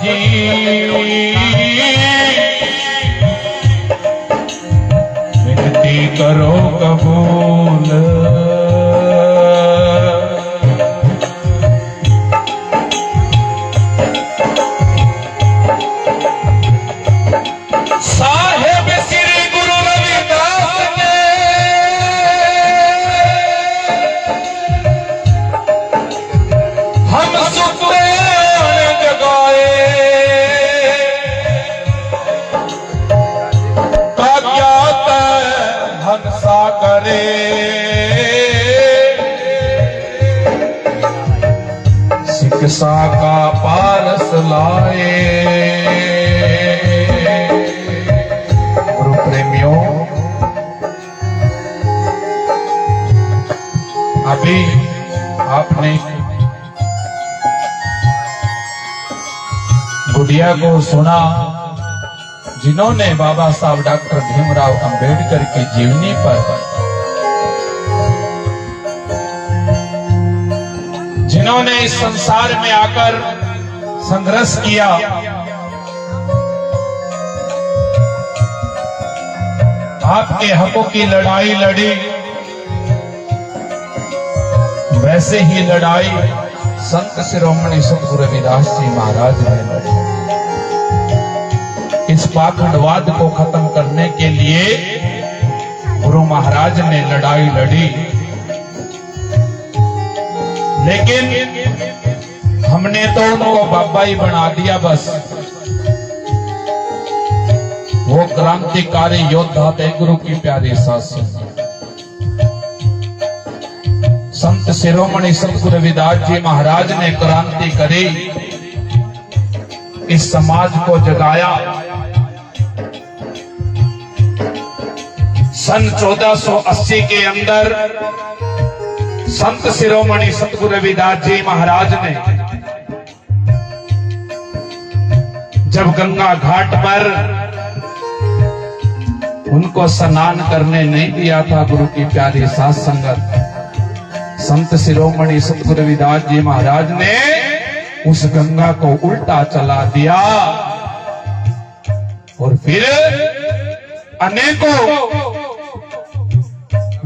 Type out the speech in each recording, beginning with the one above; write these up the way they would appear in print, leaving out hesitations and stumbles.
जी विनती करो कबूल। साहेब श्री गुरु रविदास ने हम सुते जगाए, का क्या हंसा करे शिक्षा का पारस लाए। गुरु प्रेमियों, अभी आपने गुड़िया को सुना जिन्होंने बाबा साहब डॉक्टर भीमराव अंबेडकर की जीवनी पर जिन्होंने इस संसार में आकर संघर्ष किया, आपके हकों की लड़ाई लड़ी, वैसे ही लड़ाई संत शिरोमणि सतगुरु रविदास जी महाराज ने लड़ी। इस पाखंडवाद को खत्म करने के लिए गुरु महाराज ने लड़ाई लड़ी, लेकिन हमने तो उनको बाबा ही बना दिया। बस वो क्रांतिकारी योद्धा थे, गुरु की प्यारी शासन। संत शिरोमणि सतगुरु रविदास जी महाराज ने क्रांति करी, इस समाज को जगाया। सन 1480 के अंदर संत शिरोमणि सतगुरु रविदास जी महाराज ने जब गंगा घाट पर उनको स्नान करने नहीं दिया था, गुरु की प्यारी साथ संगत, संत शिरोमणि सतगुरु रविदास जी महाराज ने उस गंगा को उल्टा चला दिया और फिर अनेकों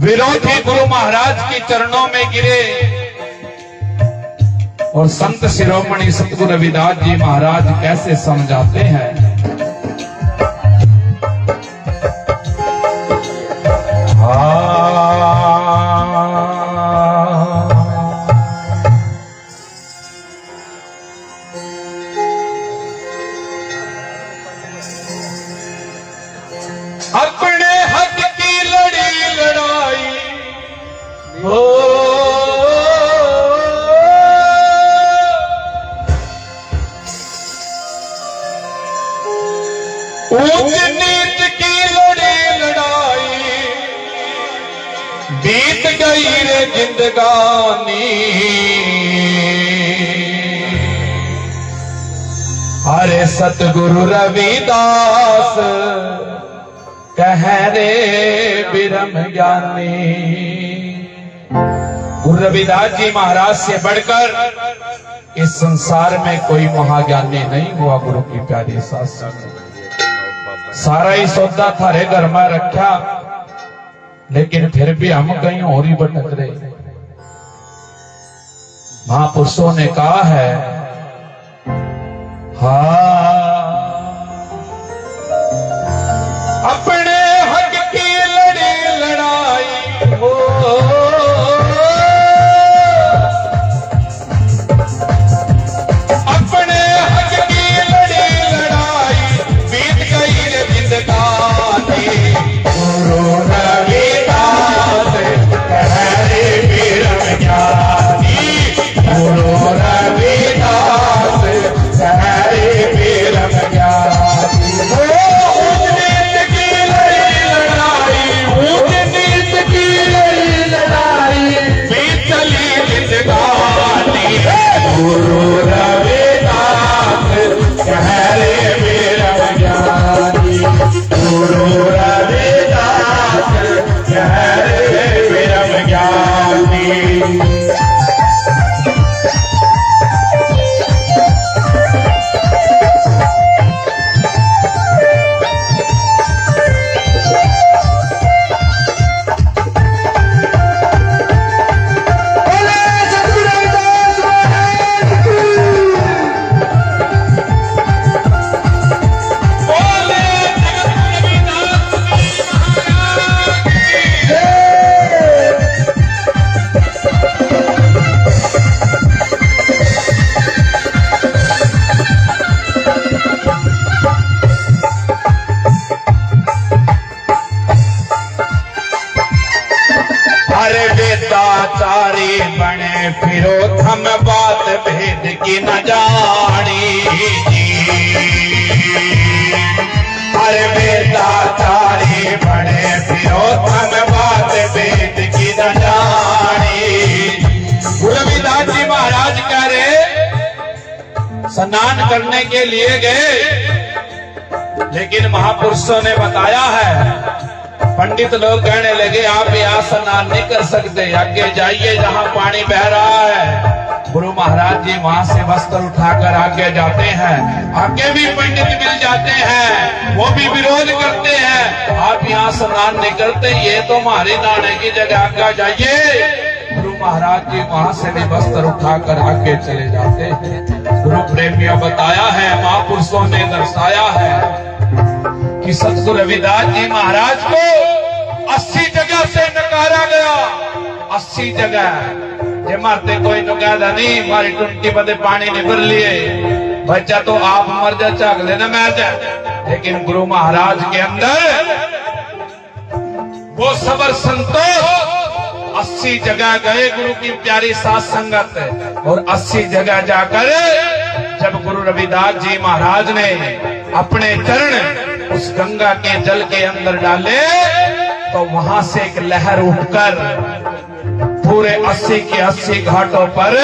विरोधी गुरु महाराज के चरणों में गिरे और संत शिरोमणि सतगुरु रविदास जी महाराज कैसे समझाते हैं। अपने हक की लड़ी लड़ाई हो, ऊंच नीच की लड़ी लड़ाई, बीत गई रे जिंदगानी। अरे सतगुरु रविदास कह रे ब्रह्म ज्ञानी। गुरु रविदास जी महाराज से बढ़कर इस संसार में कोई महाज्ञानी नहीं हुआ। गुरु की प्यारी शासन, सारा ही सौदा थारे घर में रखा, लेकिन फिर भी हम कहीं और ही भटक रहे। महापुरुषों ने कहा है, अपने हक की लड़ी लड़ाई हो, अपने हक की लड़ी लड़ाई, बीत गई रे जिंदगानी। गुरु रविदास कह रे ब्रह्म ज्ञानी, गुरु रविदास कह रे ब्रह्म ज्ञानी। ऊंच नीच की फिरो थम बात भेद की न जानी जी। अरे बेदाचारी बने फिरो थम बात भेद की न जानी। गुरु रविदास जी महाराज कह रहे स्नान करने के लिए गए, लेकिन महापुरुषों ने बताया है, पंडित लोग कहने लगे आप यहाँ स्नान नहीं कर सकते, आगे जाइए जहाँ पानी बह रहा है। गुरु महाराज जी वहां से वस्त्र उठाकर आगे जाते हैं, आगे भी पंडित मिल जाते हैं, वो भी विरोध करते हैं, आप यहाँ स्नान नहीं करते, ये तो हमारे नहाने की जगह, आगे जाइए। गुरु महाराज जी वहां से भी वस्त्र उठाकर आगे चले जाते हैं। गुरु प्रेमियों बताया है, महापुरुषों ने दर्शाया है कि सतगुरु रविदास जी महाराज को 80 जगह से नकारा गया। 80 जगह ये मारते कोई नुकादा नहीं, हमारी टुंटी बदे पानी नहीं भर लिए, बच्चा तो आप मर जा चाक लेना मैं जा। लेकिन गुरु महाराज के अंदर वो सबर संतोष, 80 जगह गए गुरु की प्यारी साथ संगत, और 80 जगह जाकर जब गुरु रविदास जी महाराज ने अपने चरण उस गंगा के जल के अंदर डाले, तो वहां से एक लहर उठकर पूरे 80 के 80 घाटों पर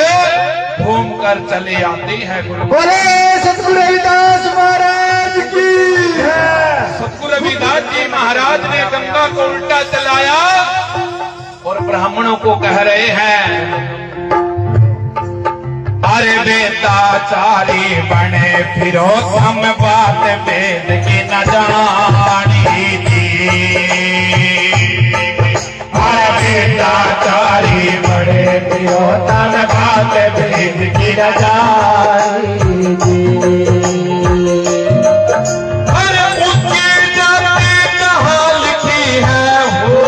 घूम कर चली आती है। बोले सतगुरु रविदास महाराज की है। सतगुरु रविदास जी महाराज ने गंगा को उल्टा चलाया और ब्राह्मणों को कह रहे हैं, अरे बेदाचारी बने फिरो हम बात वेद की न जानी जी। अरे बेदाचारी बने फिरो हम बात वेद की न जानी जी। अरे ऊंची जाति कहाँ लिखी है वो,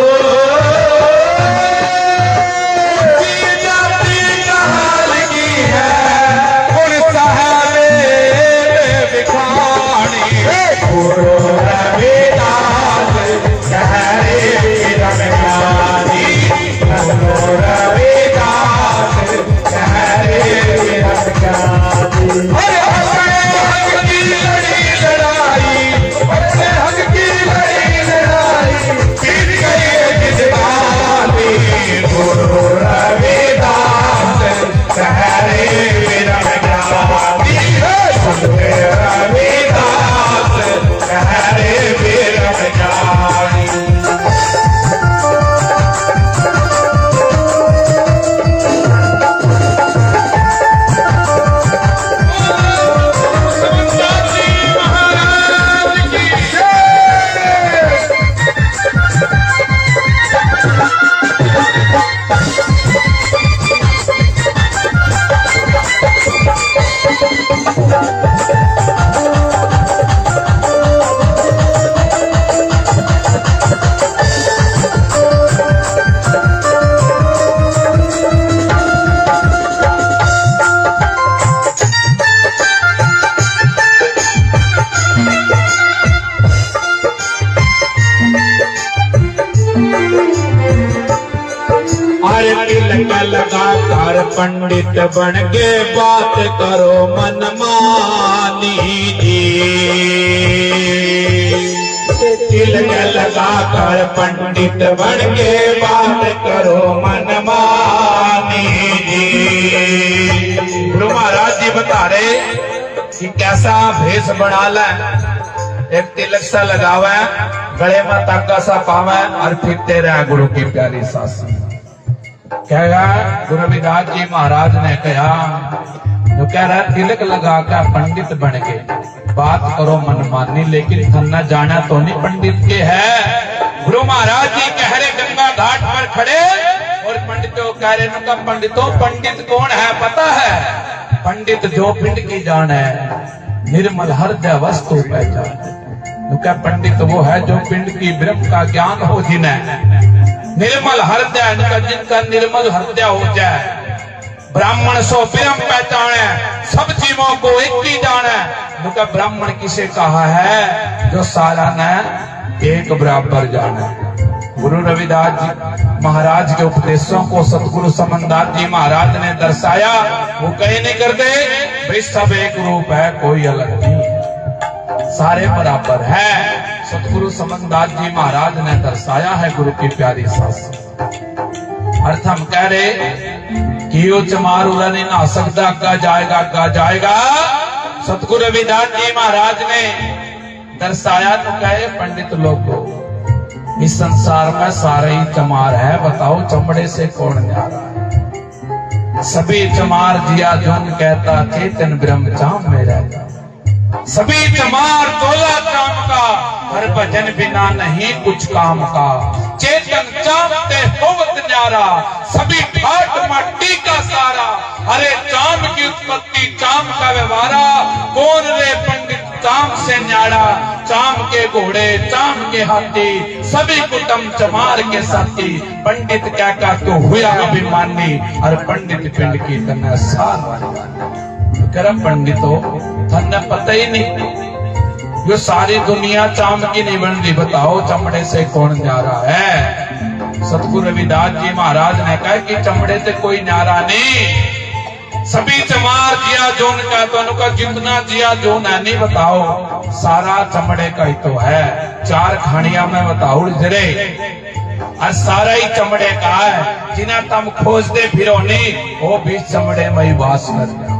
लगातार पंडित बन के बात करो मनमानी जी। तिलक लगाकर पंडित बन के बात करो मनमानी जी। गुरु महाराज जी बता रहे कि कैसा भेष बना ले, एक तिलक सा लगावा, गले में ताका सा पावा और फिरते रहा गुरु की प्यारी सास। क्या गुरु रविदास जी महाराज ने कहा, जो कह रहा तिलक लगा कर पंडित बन के बात करो मनमानी, लेकिन खन्ना जाना तो नहीं पंडित के है। गुरु महाराज जी कह रहे गंगा घाट पर खड़े और पंडितों कह रहे उनका पंडितों पंडित कौन है पता है? पंडित जो पिंड की जान है, निर्मल हृदय वस्तु पहचान। क्या पंडित वो है जो पिंड की ब्रह्म का ज्ञान हो, जिन्हें निर्मल हृदय, जिनका निर्मल हृदय हो जाए। ब्राह्मण सो ब्रह्म पहचाने, सब जीवों को एक ही जाने। उनका ब्राह्मण किसे कहा है? जो सारा ने एक बराबर जाने। गुरु रविदास जी महाराज के उपदेशों को सतगुरु समनदास जी महाराज ने दर्शाया। वो कहे नहीं करते भाई सब एक रूप है, कोई अलग नहीं, सारे बराबर है। सतगुरु समनदास जी महाराज ने दर्शाया है गुरु की प्यारी शास्त्र। अर्थ हम कह रहे कि वो चमार उड़ा नहीं ना सकता, अग्गा जाएगा। सतगुरु रविदास जी महाराज ने दर्शाया तो कहे पंडित लोगों इस संसार में सारे ही चमार है, बताओ चमड़े से कौन न्यारा है। सभी चमार जिया जोन कहता चेतन ब्रह्म चाम में रहता। सभी चमार तोला चाम का, हर भजन बिना नहीं कुछ काम का। चेतन चामते होवत न्यारा, सभी ठाट माटी का सारा। अरे चाम की उत्पत्ति चाम का व्यवहारा, कौन रे पंडित चाम से न्यारा। चाम के घोड़े चाम के हाथी, सभी कुटुंब चमार के साथी। पंडित क्या का तो हुआ अभिमानी, और पंडित पिंड की तन्ना सार कर पंडितो तन्ने पता ही नहीं, यो सारी दुनिया चाम की नहीं बन रही, बताओ चमड़े से कौन न्यारा है। सतगुरु रविदास जी महाराज ने कहा कि चमड़े से कोई न्यारा नहीं, सभी चमार जिया जोन का, तो अनुका जितना जिया जोन है नहीं, बताओ सारा चमड़े का ही तो है। चार खानिया में बताओ जरे, और सारा ही चमड़े का है। जिन्हें तुम खोजते फिरो नहीं, वो भी चमड़े में ही वास कर गया।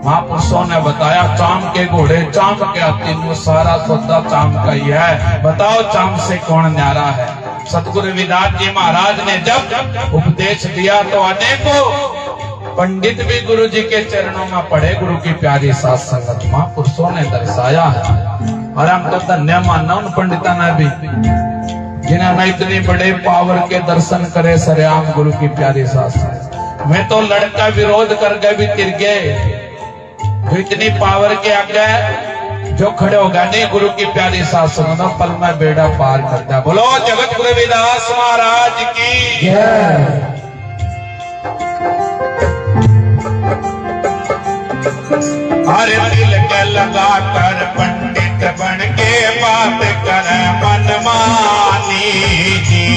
महापुरुषों ने बताया चाम के घोड़े चाम के हाथी, वो सारा सौदा चाम का ही है, बताओ चाम से कौन न्यारा है। सतगुरु रविदास जी महाराज ने जब उपदेश दिया तो अनेकों पंडित भी गुरु जी के चरणों में पड़े। गुरु की प्यारी साथ संगत महापुरुषों ने दर्शाया है, और हम तो धन्य मानना उन पंडितों ने भी जिन्होंने इतनी बड़े पावर के दर्शन करे सरेआम गुरु की प्यारी साथ। मैं तो लड़का विरोध करके भी तिर गए, तो इतनी पावर के आगे जो खड़े होगा नहीं गुरु की प्यारी साथ सुनो, पल में बेड़ा पार करता। बोलो जगत गुरु रविदास महाराज की जय। अरे दिल के लगा कर पंडित बन के बात कर मनमानी जी,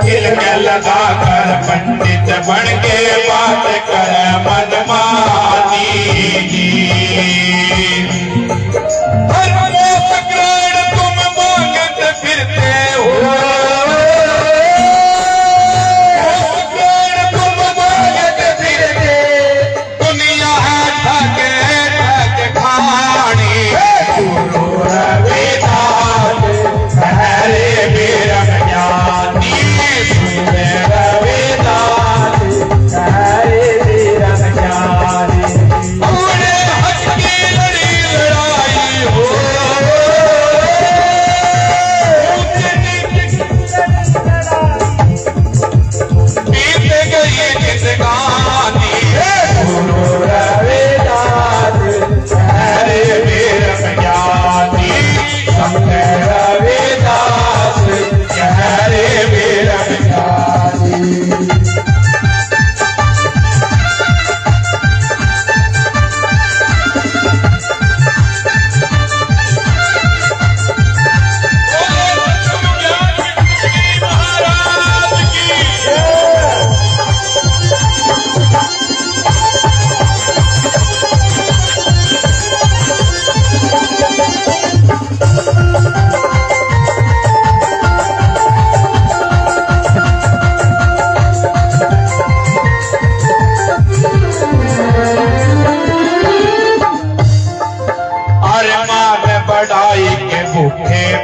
दिल के लगा कर पंडित बन के बात कर मनमानी जी। हर रोज ग्रहण तुम मांगते फिरते हो, तुम मांगते फिरते, दुनिया है ठगे खानी। गुरु रविदास हरे बीरम ज्ञानी,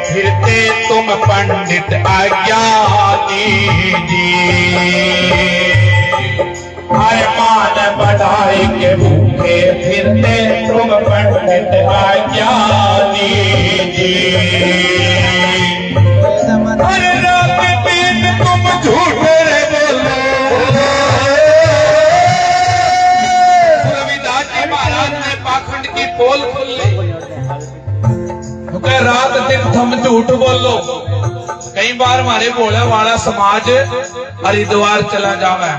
फिरते तुम पंडित अज्ञानी जी। हर मान बढ़ाई के भूखे फिरते तुम पंडित अज्ञानी जी। हर रात दिन तुम झूठे बोलो। रविदास जी महाराज ने पाखंड की पोल खोल ली, रात दिन तुम झूठ बोलो। कई बार हमारे भोले वाला समाज हरिद्वार चला जावे,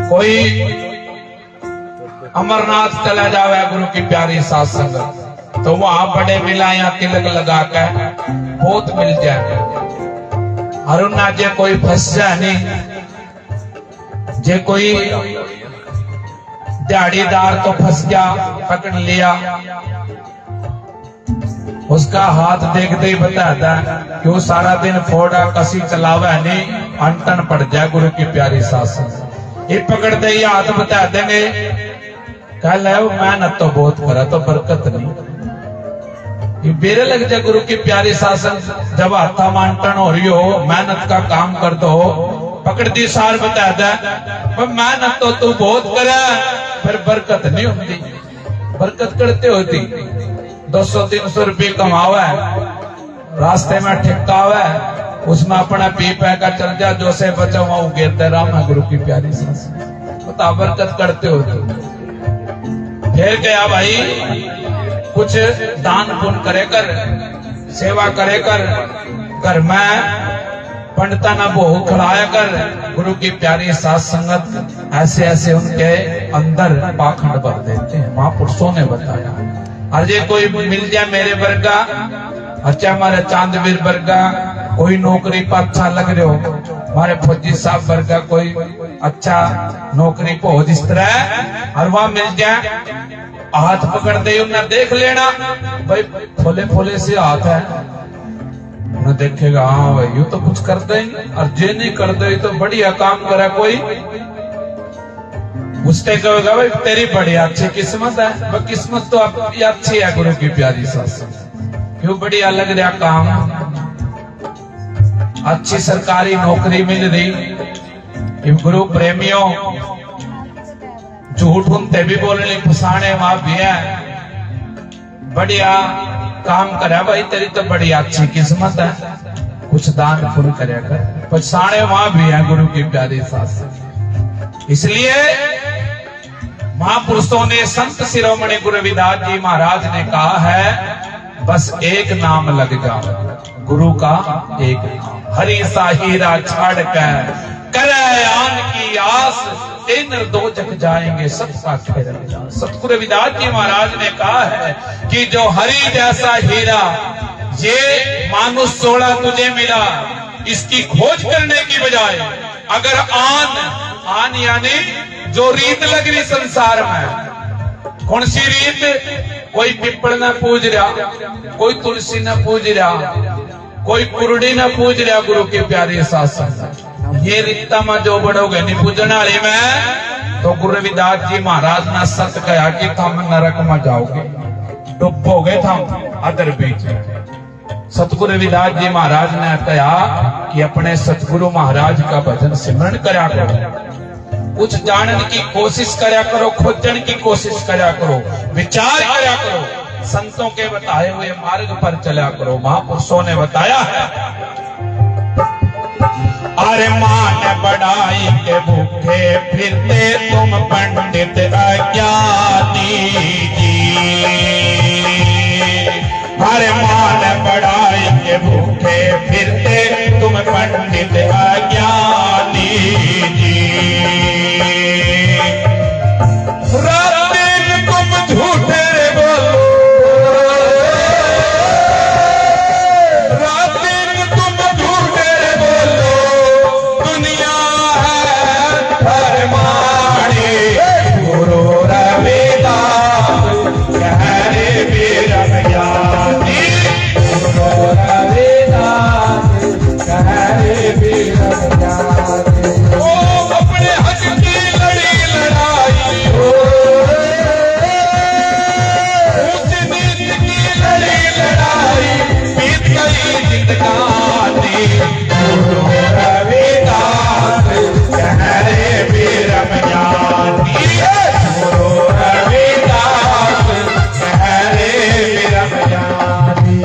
कोई अमरनाथ चला जावे गुरु की प्यारी साथ संगत, तो वहां बड़े मिलाया तिलक लगा के बहुत मिल जाए। अरुणा जे कोई फंस जाए नहीं, जे कोई दिहाड़ीदार तो फंस गया, पकड़ लिया, उसका हाथ देखते ही बताता कि वो सारा दिन फोड़ा कसी चलावा नहीं, अंटन पड़ जाए गुरु की प्यारी शासन। ये पकड़ते ही हाथ बता देंगे, कह ले मेहनत तो बहुत करा तो बरकत नहीं। ये बेरे लग जाए गुरु की प्यारी शासन। जब हाथा मांटन हो रही हो, मेहनत का काम कर दो, पकड़ती सार बताता मेहनत तो तू बहुत करे, फिर बरकत नहीं होती। बरकत करते होती 200-300 रुपये कमावा है, रास्ते में ठिका हुआ है, उसमें अपना पी पै का चल जा, जो से बचा वहां गिरते राम है गुरु की प्यारी सांस। बता बरकत करते हो तो फिर क्या भाई, कुछ दान पुण्य करे कर, सेवा करे कर, घर में पंडिता ना बहु खड़ाया कर। गुरु की प्यारी साथ संगत ऐसे ऐसे उनके अंदर पाखंड भर देते हैं, महापुरुषों ने बताया। अजय कोई मिल जाए मेरे वर्गा, अच्छा हमारे चांदवीर वर्गा, कोई नौकरी पर अच्छा लग रहे हो, हमारे फौजी साहब वर्गा कोई अच्छा नौकरी को हो जिस तरह, और वहां मिल जाए, हाथ पकड़ दे उन्हें देख लेना भाई, फोले फोले से हाथ है, उन्हें देखेगा हाँ भाई यू तो कुछ कर दे, और जे नहीं कर दे तो बढ़िया काम करा कोई, उससे कहेगा भाई तेरी बड़ी अच्छी किस्मत है। वह किस्मत तो आपकी अच्छी है गुरु की प्यारी सास, क्यों बढ़िया लग रहा काम, अच्छी सरकारी नौकरी मिल रही। गुरु प्रेमियों, झूठ उनते भी बोलने फसाने वहां भी है, बढ़िया काम करा भाई तेरी तो बड़ी अच्छी किस्मत है, कुछ दान पुण्य करे कर, फसाने वहां भी है गुरु की प्यारी सास। इसलिए महापुरुषों ने, संत शिरोमणि गुरु रविदास जी महाराज ने कहा है, बस एक नाम लग जाओ, गुरु का एक नाम, हरि सा हीरा छाड़ कर करे आन की आस, ते निर्दोजक जाएंगे सबका खेल। सतगुरु रविदास जी महाराज ने कहा है कि जो हरि जैसा हीरा ये मानुष सोड़ा तुझे मिला, इसकी खोज करने की बजाय अगर आन यानी जो रीत लग रही संसार में, कौन सी रीत, कोई पिपल न पूज रहा, कोई तुलसी न पूज रहा, कोई कुरड़ी न पूज रहा गुरु के प्यारे शासन, ये रीता में जो बढ़ोगे नहीं पूजने वाली में, तो गुरु रविदास जी महाराज ने सत कहा कि थम नरक में जाओगे, डुबोगे थम अदर बीच। सतगुरु रविदास जी महाराज ने कहा कि अपने सतगुरु महाराज का भजन सिमरन करा करो, कुछ जानने की कोशिश करा करो, खोजने की कोशिश करा करो, विचार करा करो, संतों के बताए हुए मार्ग पर चला करो। महापुरुषों ने बताया है, अरे मान बढ़ाई के भूखे फिरते तुम पंडित अज्ञानी जी, अरे मान बढ़ाई के भूखे फिरते तुम पंडित अज्ञानी जी, रात दिन तुम झूठे बोलो, रात दिन तुम झूठे बोलो, दुनिया है फरमानी, गुरु रविदास कह रे बीरम ज्ञानी, गुरु रविदास कह रे बीरम ज्ञानी। ओ अपने हक की लड़ी लड़ाई हो, उस नीत की लड़ी लड़ाई बीत गई जिंदगानी, गुरु रविदास कह रे बीरम ज्ञानी, गुरु रविदास कह रे बीरम ज्ञानी।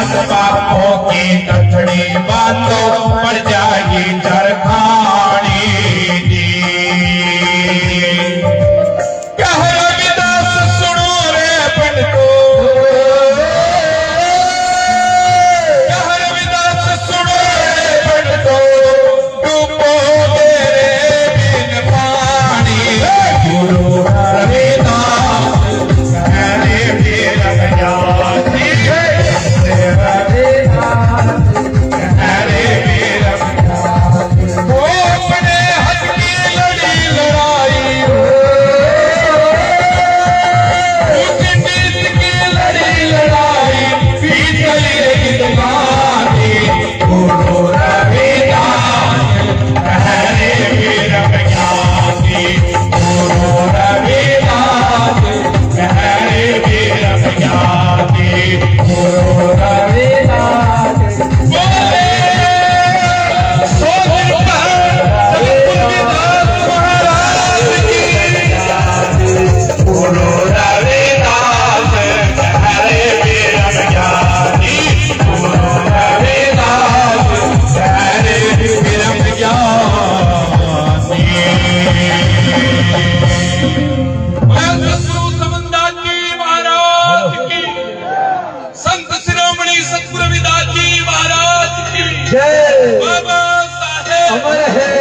नानक बापों की कथड़ी बातों पड़ जाएगी चरखानी दी। कह रविदास सुनो रे पंडितो, कह रविदास सुनो रे पंडितो, डूबो मेरे बिन पानी। गुरु रविदास कहने मेरा ज्ञानी, जय बाबा साहेब अमर है।